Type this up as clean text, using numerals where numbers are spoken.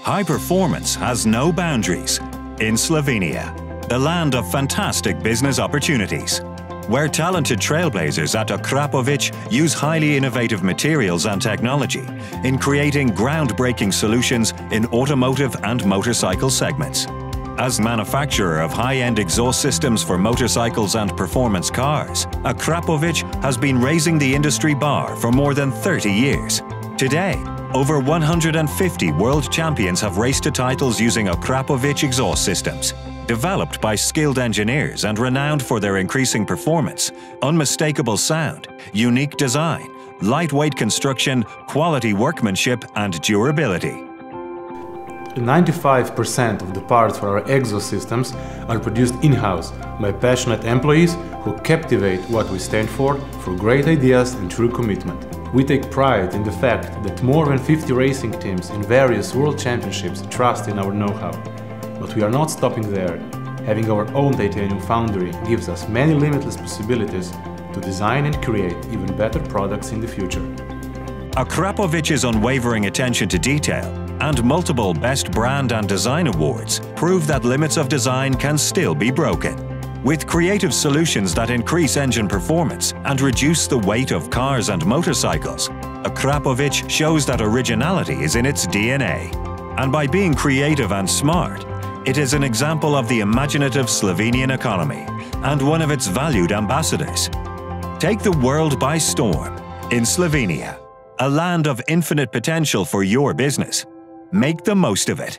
High performance has no boundaries in Slovenia, the land of fantastic business opportunities, where talented trailblazers at Akrapovič use highly innovative materials and technology in creating groundbreaking solutions in automotive and motorcycle segments. As manufacturer of high-end exhaust systems for motorcycles and performance cars, Akrapovič has been raising the industry bar for more than 30 years. Today, over 150 world champions have raced to titles using Akrapovič exhaust systems, developed by skilled engineers and renowned for their increasing performance, unmistakable sound, unique design, lightweight construction, quality workmanship, and durability. 95% of the parts for our exhaust systems are produced in-house by passionate employees who captivate what we stand for great ideas and true commitment. We take pride in the fact that more than 50 racing teams in various world championships trust in our know-how. But we are not stopping there. Having our own titanium foundry gives us many limitless possibilities to design and create even better products in the future. Akrapovič's unwavering attention to detail and multiple Best Brand and Design Awards prove that limits of design can still be broken. With creative solutions that increase engine performance and reduce the weight of cars and motorcycles, Akrapovič shows that originality is in its DNA. And by being creative and smart, it is an example of the imaginative Slovenian economy and one of its valued ambassadors. Take the world by storm in Slovenia, a land of infinite potential for your business. Make the most of it.